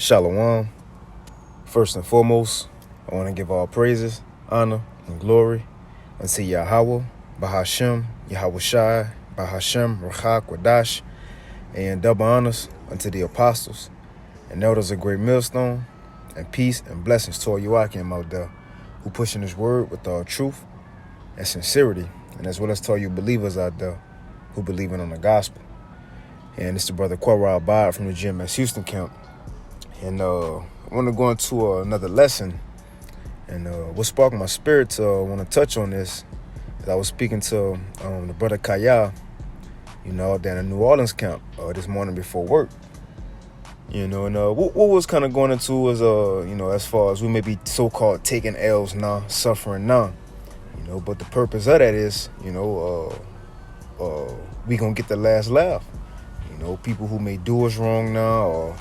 Shalom. First and foremost, I want to give all praises, honor, and glory unto Yahweh, Bahashem, Yahweh Shai, Bahashem, Rachak, Wadash, and double honors unto the apostles and elders of Great Millstone, and peace and blessings to all you Akim out there who pushing this word with all truth and sincerity, and as well as to all you believers out there who believing on the gospel. And it's the brother Quara Abad from the GMS Houston camp. And I want to go into another lesson. And what sparked my spirit to want to touch on this is I was speaking to the brother Kaya, down in New Orleans camp this morning before work. And what was kind of going into was, as far as we may be so-called taking L's now, suffering now. But the purpose of that is, we going to get the last laugh. People who may do us wrong now or,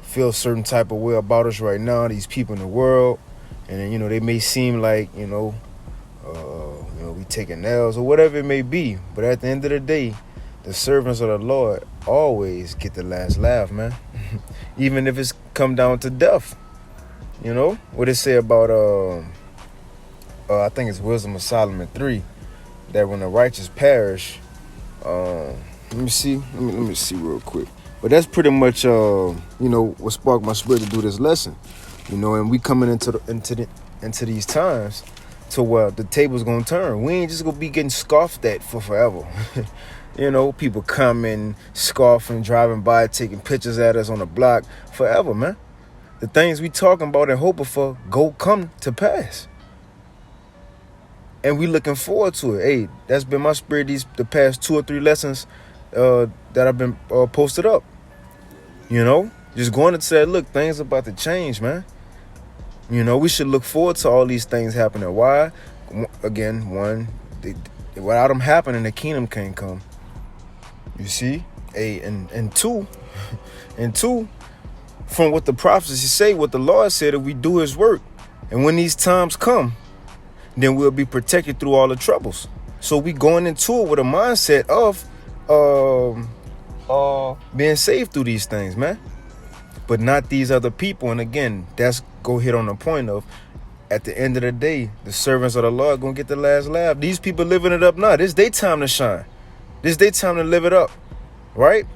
feel a certain type of way about us right now, these people in the world, and then, they may seem like, we taking L's or whatever it may be. But at the end of the day, the servants of the Lord always get the last laugh, man. Even if it's come down to death. What it say about, I think it's Wisdom of Solomon 3, that when the righteous perish, let me see real quick. But that's pretty much, what sparked my spirit to do this lesson. And we coming into these times to where the table's gonna turn. We ain't just gonna be getting scoffed at for forever. People coming, scoffing, driving by, taking pictures at us on the block forever, man. The things we talking about and hoping for come to pass. And we looking forward to it. Hey, that's been my spirit the past 2 or 3 lessons that I've been posted up. Just going to say, look, things about to change, man. We should look forward to all these things happening. Why? Again, without them happening, the kingdom can't come. You see? And two, from what the prophecies say, what the Lord said, if we do his work, and when these times come, then we'll be protected through all the troubles. So we going into it with a mindset of being saved through these things, man. But not these other people. And again, that's go hit on the point of, at the end of the day, the servants of the Lord gonna get the last laugh. These people living it up now. This their time to shine. This their time to live it up, right?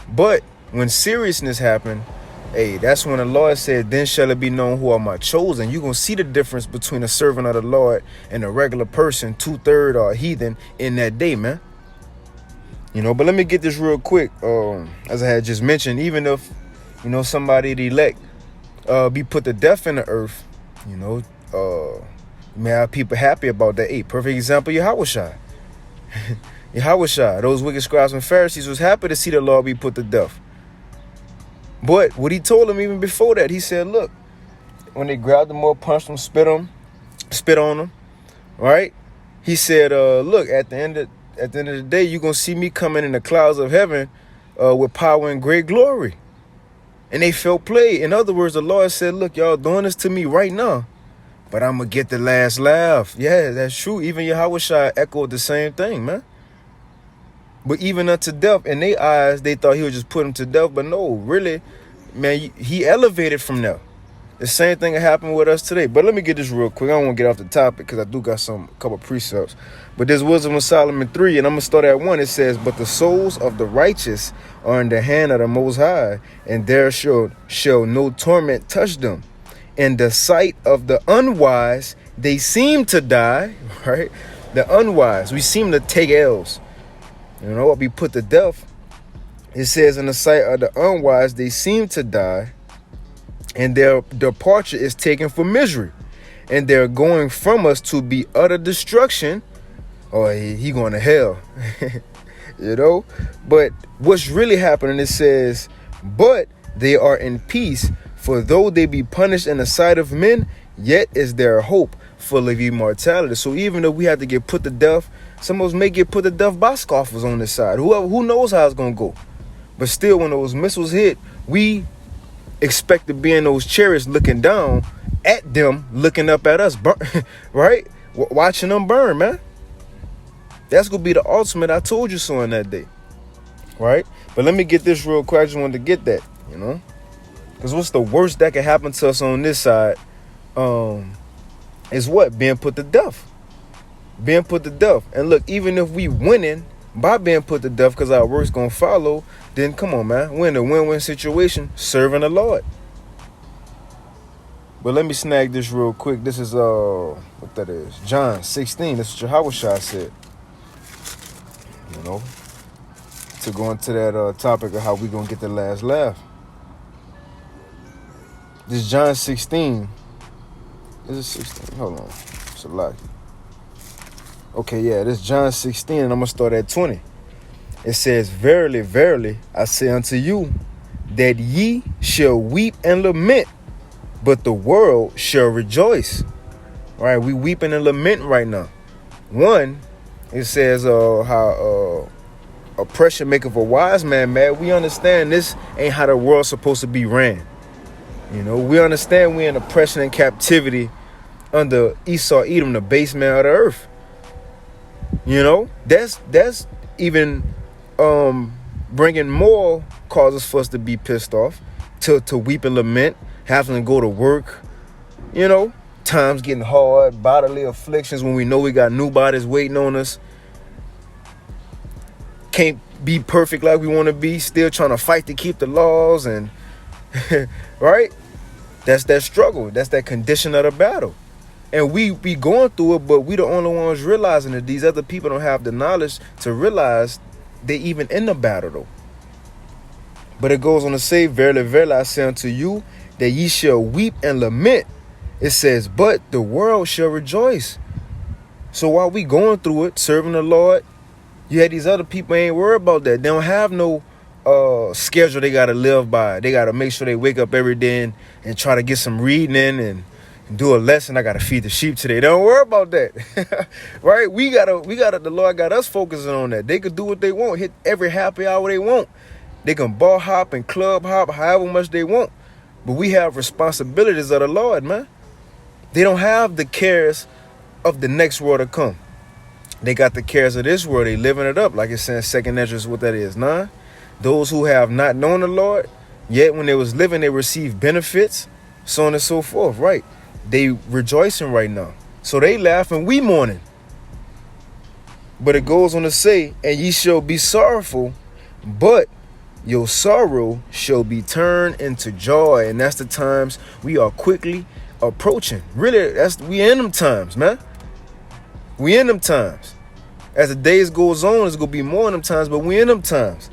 But when seriousness happen, hey, that's when the Lord said, then shall it be known who are my chosen. You're going to see the difference between a servant of the Lord and a regular person, 2/3 or a heathen in that day, man. But let me get this real quick. As I had just mentioned, even if, somebody the elect be put to death in the earth, you may have people happy about that. Hey, perfect example, Yahweh Shai. Yahweh Shai, those wicked scribes and Pharisees was happy to see the Lord be put to death. But what he told them even before that, he said, look, when they grabbed them up, punched them, spit on them, right? He said, look, at the end of the day, you're going to see me coming in the clouds of heaven with power and great glory. And they felt played. In other words, the Lord said, look, y'all doing this to me right now, but I'm going to get the last laugh. Yeah, that's true. Even Yahweh Shai echoed the same thing, man. But even unto death, in their eyes, they thought he would just put him to death. But no, really, man, he elevated from there. The same thing that happened with us today. But let me get this real quick. I don't want to get off the topic because I do got a couple precepts. But there's Wisdom of Solomon 3, and I'm going to start at 1. It says, but the souls of the righteous are in the hand of the Most High, and there shall no torment touch them. In the sight of the unwise, they seem to die, right? The unwise, we seem to take L's. Or be put to death. It says, in the sight of the unwise, they seem to die, and their departure is taken for misery, and they're going from us to be utter destruction. Or he going to hell. But what's really happening, it says, but they are in peace, for though they be punished in the sight of men, yet is their hope full of immortality. So even though we have to get put to death, some of us may get put to death by scoffers on this side. Who knows how it's going to go. But still, when those missiles hit, we expect to be in those chariots looking down at them, looking up at us, right? Watching them burn, man. That's going to be the ultimate I told you so in that day, right? But let me get this real quick. I just wanted to get that, Because what's the worst that can happen to us on this side? Is what? Being put to death. Being put to death. And look, even if we winning by being put to death because our work's going to follow, then come on, man. We're in a win-win situation serving the Lord. But let me snag this real quick. This is, what that is? John 16. This is what Yahushua said. You know, to go into that topic of how we going to get the last laugh. This John 16. Is it 16? Hold on. It's a lot. Okay, yeah, this John 16, and I'm going to start at 20. It says, verily, verily, I say unto you, that ye shall weep and lament, but the world shall rejoice. All right, we weeping and lamenting right now. One, it says how oppression maketh a wise man mad. We understand this ain't how the world's supposed to be ran. You know, we understand we're in oppression and captivity under Esau, Edom, the base man of the earth. You know, that's even bringing more causes for us to be pissed off, to weep and lament, having to go to work. You know, times getting hard, bodily afflictions when we know we got new bodies waiting on us. Can't be perfect like we want to be, still trying to fight to keep the laws and right? That's that struggle. That's that condition of the battle. And we be going through it, but we the only ones realizing that these other people don't have the knowledge to realize they even in the battle though. But it goes on to say, verily, verily, I say unto you, that ye shall weep and lament. It says, but the world shall rejoice. So while we going through it, serving the Lord, you had these other people ain't worried about that. They don't have no schedule they got to live by. They got to make sure they wake up every day and try to get some reading in and do a lesson. I got to feed the sheep today. Don't worry about that. Right? The Lord got us focusing on that. They could do what they want, hit every happy hour they want. They can ball hop and club hop however much they want. But we have responsibilities of the Lord, man. They don't have the cares of the next world to come. They got the cares of this world. They living it up. Like it's saying second nature is what that is. Nah. Those who have not known the Lord, yet when they was living, they received benefits, so on and so forth, right? They rejoicing right now. So they laughing, we mourning. But it goes on to say, and ye shall be sorrowful, but your sorrow shall be turned into joy. And that's the times we are quickly approaching. Really, we in them times, man. We in them times. As the days goes on, it's going to be more in them times, but we in them times.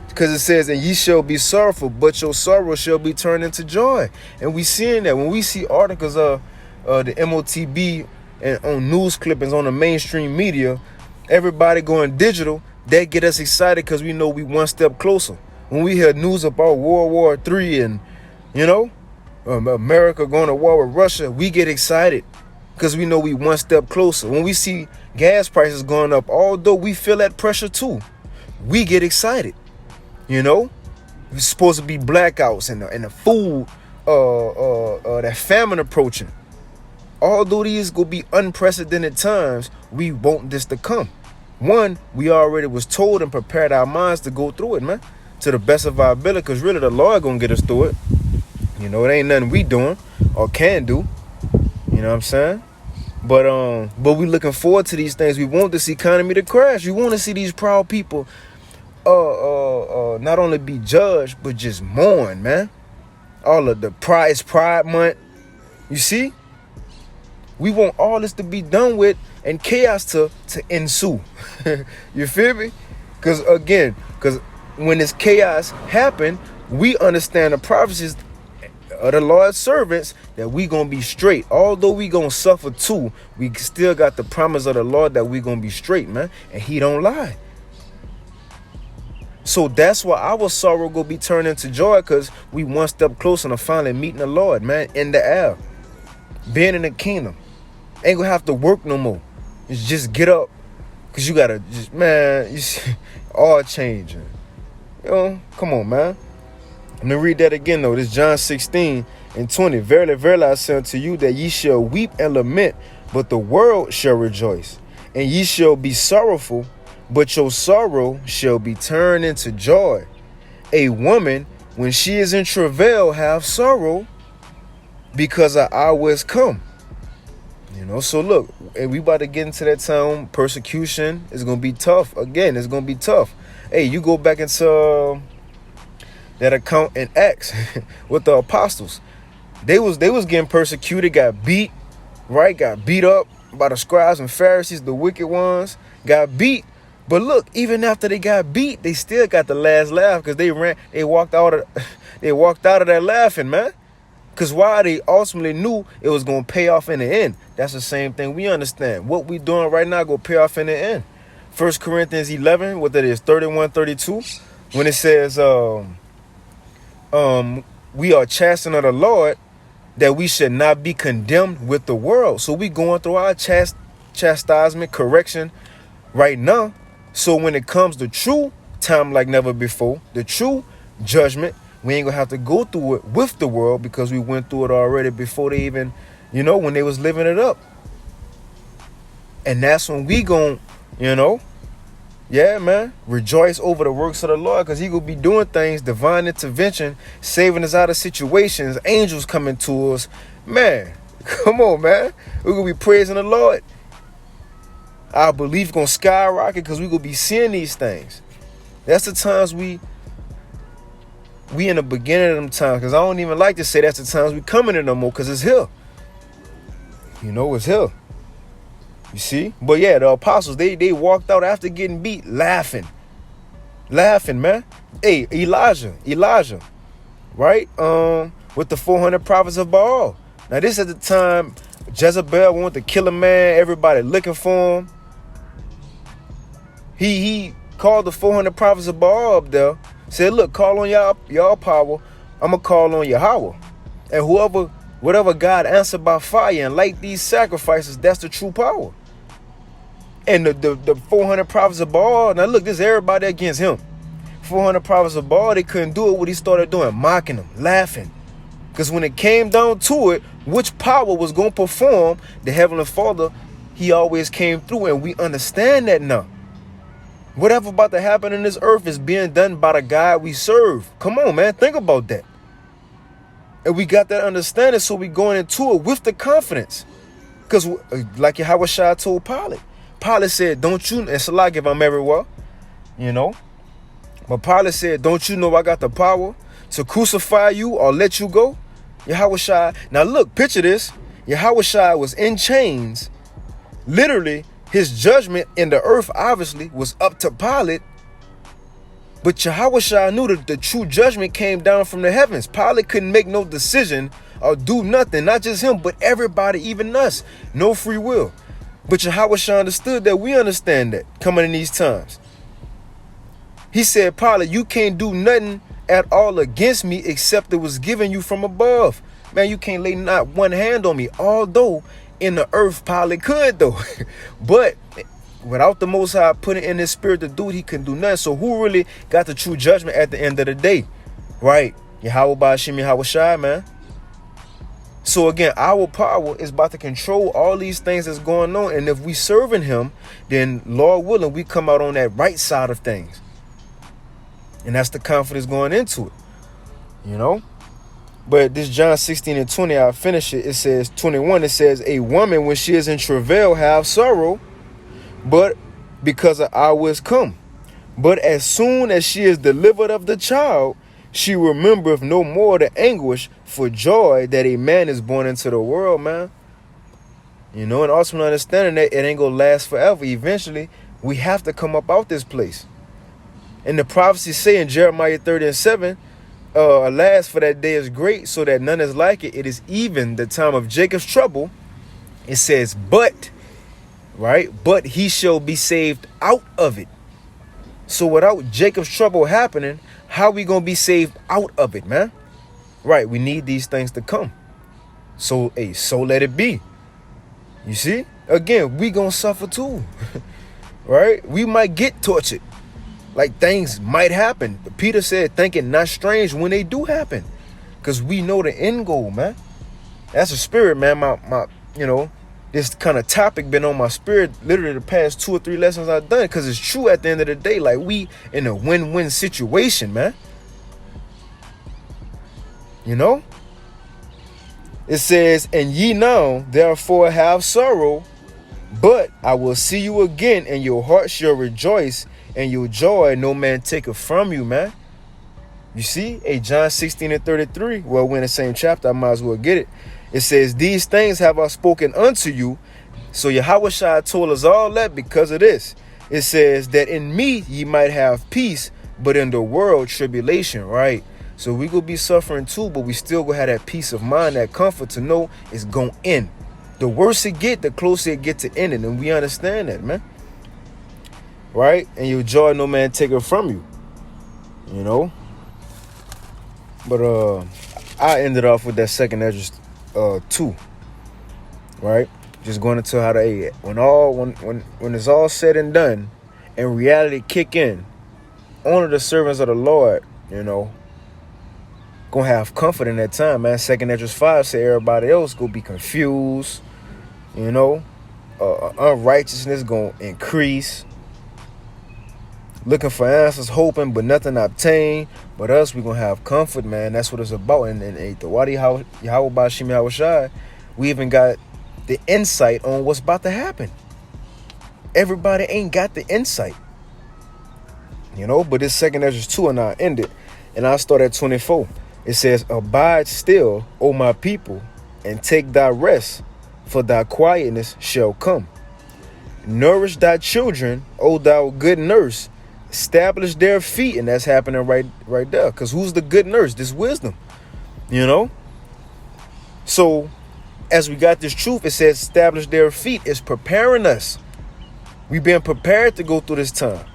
Because it says, and ye shall be sorrowful, but your sorrow shall be turned into joy. And we seeing that when we see articles of the MOTB and on news clippings on the mainstream media, everybody going digital, that get us excited because we know we one step closer. When we hear news about World War III and, you know, America going to war with Russia, we get excited because we know we one step closer. When we see gas prices going up, although we feel that pressure too, we get excited. You know, it's supposed to be blackouts and the food, that famine approaching. Although these will be unprecedented times, we want this to come. One, we already was told and prepared our minds to go through it, man, to the best of our ability, because really the Lord gonna get us through it. You know, it ain't nothing we doing or can do. You know what I'm saying? But we looking forward to these things. We want this economy to crash. We want to see these proud people not only be judged, but just mourn, man. All of the Pride Month. You see? We want all this to be done with and chaos to ensue. You feel me? Because when this chaos happen, we understand the prophecies of the Lord's servants that we gonna be straight. Although we gonna suffer too, we still got the promise of the Lord that we gonna be straight, man. And he don't lie. So that's why our sorrow gonna be turned into joy, because we one step closer to finally meeting the Lord, man, in the air. Being in the kingdom. Ain't gonna have to work no more. It's just get up. Because you gotta just, man, you see, all changing. You know, come on, man. Let me read that again, though. This John 16 and 20. Verily, verily, I say unto you that ye shall weep and lament, but the world shall rejoice. And ye shall be sorrowful, but your sorrow shall be turned into joy. A woman when she is in travail, have sorrow, because her hour is come. So look, and we about to get into that time. Persecution is gonna be tough. Again, it's gonna be tough. Hey, you go back into that account in Acts with the apostles. They was getting persecuted, got beat, right? Got beat up by the scribes and Pharisees, the wicked ones, got beat. But look, even after they got beat, they still got the last laugh, because they walked out of that laughing, man. Because why? They ultimately knew it was going to pay off in the end. That's the same thing we understand. What we doing right now going to pay off in the end. 1 Corinthians 11, what that is, 31, 32, when it says, we are chastened of the Lord, that we should not be condemned with the world. So we going through our chastisement, correction right now. So when it comes to true time like never before, the true judgment, we ain't gonna have to go through it with the world, because we went through it already before they even, when they was living it up. And that's when we gon', yeah, man, rejoice over the works of the Lord, because he gonna be doing things, divine intervention, saving us out of situations, angels coming to us. Man, come on, man. We're gonna be praising the Lord. Our belief gonna skyrocket, because we gonna be seeing these things. That's the times we in the beginning of them times, because I don't even like to say that's the times we coming in no more, because it's here. It's here. You see? But yeah, the apostles, they walked out after getting beat, laughing, man. Hey, Elijah, right? With the 400 prophets of Baal. Now this at the time Jezebel wanted to kill a man, everybody looking for him. He called the 400 prophets of Baal up there, said, look, call on y'all power. I'm going to call on Yahweh. And whatever God answered by fire and light these sacrifices, that's the true power. And the 400 prophets of Baal, now look, this is everybody against him. 400 prophets of Baal, they couldn't do it. What he started doing, mocking them, laughing. Because when it came down to it, which power was going to perform, the Heavenly Father, he always came through, and we understand that now. Whatever about to happen in this earth is being done by the God we serve. Come on, man. Think about that. And we got that understanding, so we going into it with the confidence. Because like Yahweh Shai told Pilate. Pilate said, don't you, and Salak if I'm everywhere, But Pilate said, don't you know I got the power to crucify you or let you go? Yahweh Shai. Now look, picture this. Yahweh Shai was in chains. Literally, his judgment in the earth, obviously, was up to Pilate. But Yahweh Shai knew that the true judgment came down from the heavens. Pilate couldn't make no decision or do nothing. Not just him, but everybody, even us. No free will. But Yahweh Shai understood that. We understand that coming in these times. He said, Pilate, you can't do nothing at all against me except it was given you from above. Man, you can't lay not one hand on me. Although in the earth, Pilate could, though. But without the Most High putting in his spirit to do it, he couldn't do nothing. So who really got the true judgment at the end of the day? Right? Yahweh Ba'ashim Yahweh Shai, man. So again, our power is about to control all these things that's going on. And if we serving him, then Lord willing, we come out on that right side of things. And that's the confidence going into it, But this John 16 and 20, I'll finish it. It says 21, it says, a woman when she is in travail have sorrow, but because her hour is come. But as soon as she is delivered of the child, she remembereth no more the anguish for joy that a man is born into the world, man. And also understanding that it ain't gonna last forever. Eventually, we have to come up out this place. And the prophecies say in Jeremiah 30 and 7, alas, for that day is great, so that none is like it. It is even the time of Jacob's trouble. It says, but, right? But he shall be saved out of it. So without Jacob's trouble happening, how we going to be saved out of it, man? Right, we need these things to come. So, so let it be. You see? Again, we going to suffer too. Right? We might get tortured. Like things might happen. But Peter said, think it not strange when they do happen. Because we know the end goal, man. That's a spirit, man. My this kind of topic been on my spirit literally the past 2 or 3 lessons I've done. Because it's true at the end of the day. Like we in a win-win situation, man. You know? It says, and ye now, therefore have sorrow, but I will see you again, and your heart shall rejoice, and your joy no man taketh from you, man. You see, John 16:33. Well, we're in the same chapter. I might as well get it. It says, these things have I spoken unto you. So Yahushua told us all that because of this. It says that in me ye might have peace, but in the world tribulation, right? So we gonna be suffering too, but we still gonna have that peace of mind, that comfort to know it's gonna end. The worse it get, the closer it get to ending, and we understand that, man. Right? And your joy no man take it from you. You know? But I ended off with that second Ezra 2. Right? Just going into how to when it's all said and done and reality kick in, only the servants of the Lord, you know, gonna have comfort in that time, man. Second Ezra 5 say everybody else gonna be confused, you know, unrighteousness gonna increase, looking for answers, hoping but nothing obtained. But us, we gonna have comfort, man. That's what it's about. And the Wadi Yahweh Bashim Yahushai, we even got the insight on what's about to happen. Everybody ain't got the insight, you know. But this second Ezra 2, and I'll end it, and I'll start at 24. It says, abide still, O my people, and take thy rest, for thy quietness shall come. Nourish thy children, O thou good nurse. Establish their feet. And that's happening right there. Because who's the good nurse? This wisdom, you know. So as we got this truth, it says establish their feet. It's preparing us. We've been prepared to go through this time.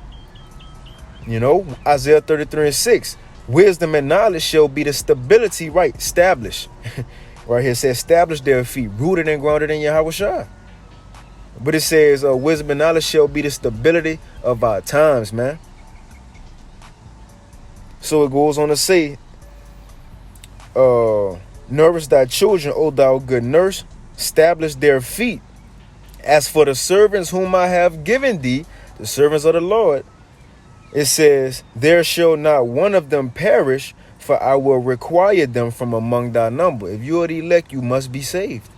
You know, Isaiah 33:6. Wisdom and knowledge shall be the stability, right? Establish. Right here it says establish their feet, rooted and grounded in Yahushua. But it says wisdom and knowledge shall be the stability of our times, man. So it goes on to say, nourish thy children, O thou good nurse, establish their feet. As for the servants whom I have given thee, the servants of the Lord, it says, there shall not one of them perish, for I will require them from among thy number. If you are the elect, you must be saved.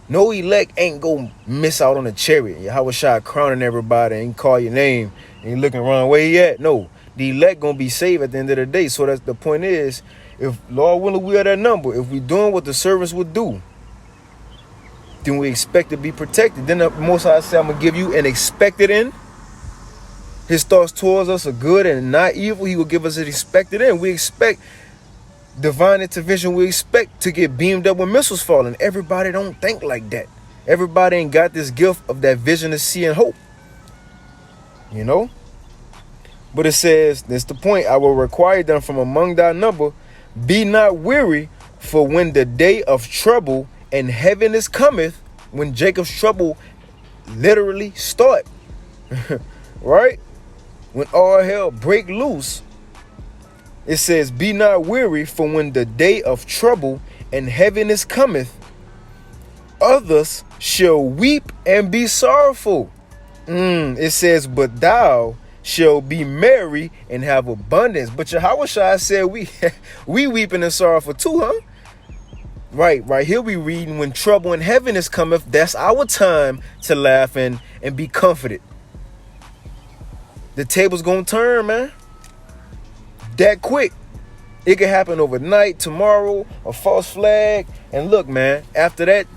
No elect ain't gonna miss out on a chariot. Yahushua crowning everybody and call your name and you looking wrong where he at. No, the elect gonna be saved at the end of the day. So that's the point is, if Lord willing we are that number, if we doing what the servants would do, then we expect to be protected. Then the Most High said, I'm gonna give you an expected end. His thoughts towards us are good and not evil. He will give us an expected end. We expect divine intervention. We expect to get beamed up when missiles falling. Everybody don't think like that. Everybody ain't got this gift of that vision to see and hope, you know. But it says, that's the point, I will require them from among thy number. Be not weary, for when the day of trouble and heaviness cometh, when Jacob's trouble literally start, right? When all hell break loose, it says, be not weary, for when the day of trouble and heaviness cometh, others shall weep and be sorrowful. It says, but thou shall be merry and have abundance. But Yahushua said we weeping and sorrowful too, huh? Right here we reading, when trouble and heaviness cometh, that's our time to laugh and be comforted. The table's gonna turn, man. That quick. It could happen overnight, tomorrow, a false flag. And look, man, after that,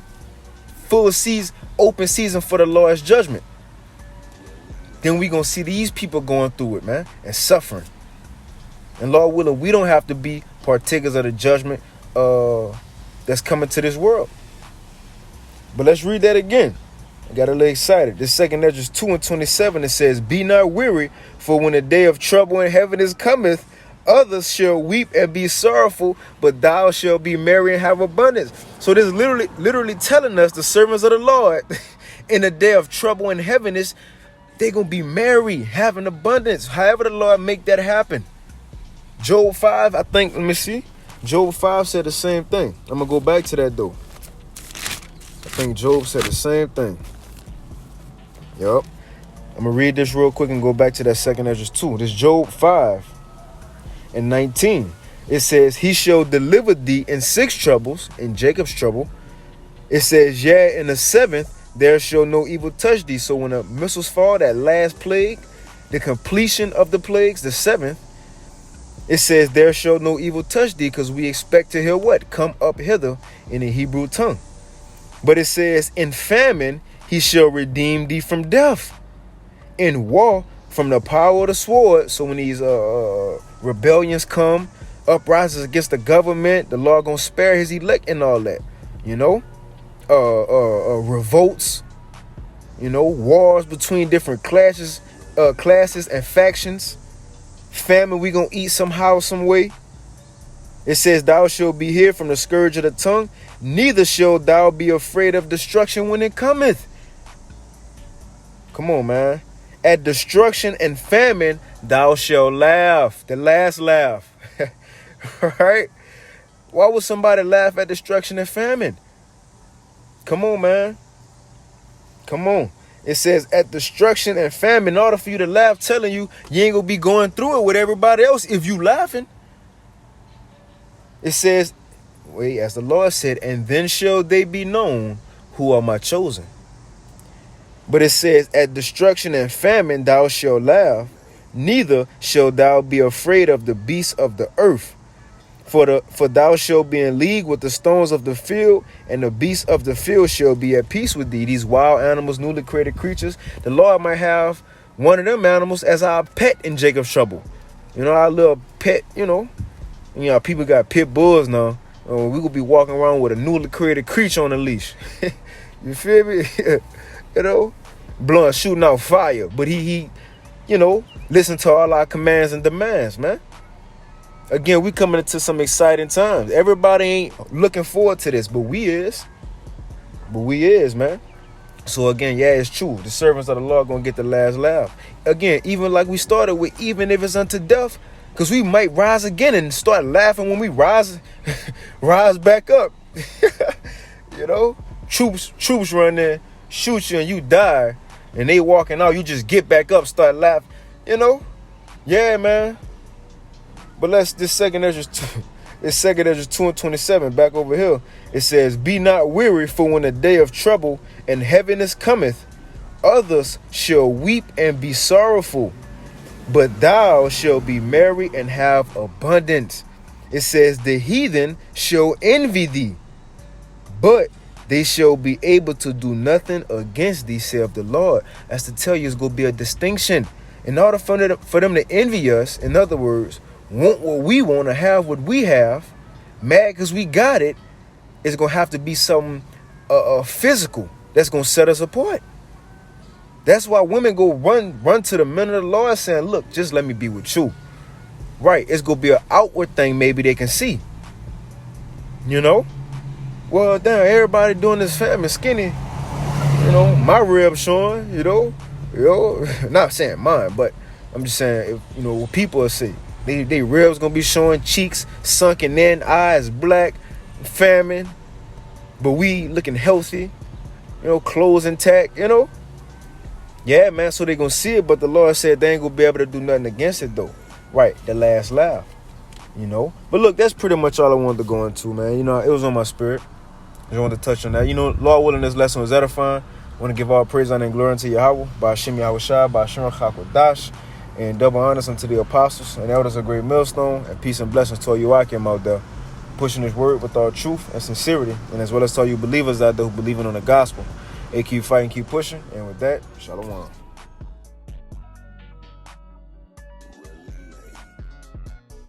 full season, open season for the Lord's judgment. Then we gonna see these people going through it, man, and suffering. And Lord willing, we don't have to be partakers of the judgment that's coming to this world. But let's read that again. I got a little excited. This second Ezra 2:27, it says, be not weary, for when the day of trouble and heaviness cometh, others shall weep and be sorrowful, but thou shalt be merry and have abundance. So this is literally telling us, the servants of the Lord, in the day of trouble and heaviness, they're going to be merry, having abundance. However the Lord make that happen. Job 5, I think, let me see. Job 5 said the same thing. I'm going to go back to that though. I think Job said the same thing. Yup. I'm going to read this real quick and go back to that second Ezra 2. This Job 5:19. It says, he shall deliver thee in 6 troubles, in Jacob's trouble. It says, yeah, in the 7th, there shall no evil touch thee. So when the missiles fall, that last plague, the completion of the plagues, the 7th, it says, there shall no evil touch thee, because we expect to hear what? Come up hither in the Hebrew tongue. But it says, in famine, he shall redeem thee from death. In war, from the power of the sword. So when these rebellions come, uprisings against the government, the Lord gonna spare his elect and all that. You know? Revolts. You know, wars between different classes and factions. Famine we gonna eat somehow, some way. It says, thou shalt be hid from the scourge of the tongue, neither shalt thou be afraid of destruction when it cometh. Come on, man. At destruction and famine, thou shalt laugh. The last laugh. Right? Why would somebody laugh at destruction and famine? Come on, man. Come on. It says at destruction and famine, in order for you to laugh, telling you ain't gonna be going through it with everybody else if you laughing. It says, wait, as the Lord said, and then shall they be known who are my chosen. But it says, at destruction and famine thou shalt laugh, neither shalt thou be afraid of the beasts of the earth. For thou shalt be in league with the stones of the field, and the beasts of the field shall be at peace with thee. These wild animals, newly created creatures. The Lord might have one of them animals as our pet in Jacob's trouble. You know, our little pet, you know. You know, people got pit bulls now. We could be walking around with a newly created creature on a leash. You feel me? You know, blowing, shooting out fire. But he, you know, listen to all our commands and demands, man. Again, we coming into some exciting times. Everybody ain't looking forward to this, but we is. Man. So again, yeah, it's true. The servants of the Lord gonna get the last laugh. Again, even like we started with, even if it's unto death, because we might rise again and start laughing when we rise back up. You know, troops run there, shoot you, and you die, and they walking out. You just get back up, start laughing. You know, yeah, man. But this second Ezra 2:27, back over here. It says, be not weary, for when the day of trouble and heaviness cometh, others shall weep and be sorrowful, but thou shalt be merry and have abundance. It says, the heathen shall envy thee, but they shall be able to do nothing against thee, saith the Lord. That's to tell you it's going to be a distinction. In order for them to envy us, in other words, want what we want to have what we have, mad because we got it, it's going to have to be something physical that's going to set us apart. That's why women go run to the men of the Lord saying, look, just let me be with you. Right, it's going to be an outward thing maybe they can see. You know? Well, damn, everybody doing this famine skinny. You know, my ribs showing, you know, not saying mine, but I'm just saying, if, you know, what people will see. They ribs gonna be showing, cheeks sunken in, eyes black, famine, but we looking healthy, you know, clothes intact, you know. Yeah, man, so they gonna see it, but the Lord said they ain't gonna be able to do nothing against it though. Right, the last laugh, you know. But look, that's pretty much all I wanted to go into, man. You know, it was on my spirit. I just wanted to touch on that. You know, Lord willing, this lesson was edifying. I want to give all praise, honor, and glory unto Yahweh, by Hashem Yahweh Shai, by Hashem Chakwadash, and double honors unto the apostles and elders of great millstone, and peace and blessings to all you Akim out there, pushing his word with all truth and sincerity, and as well as to all you believers out there who believing on the gospel. Hey, keep fighting, keep pushing, and with that, shalom.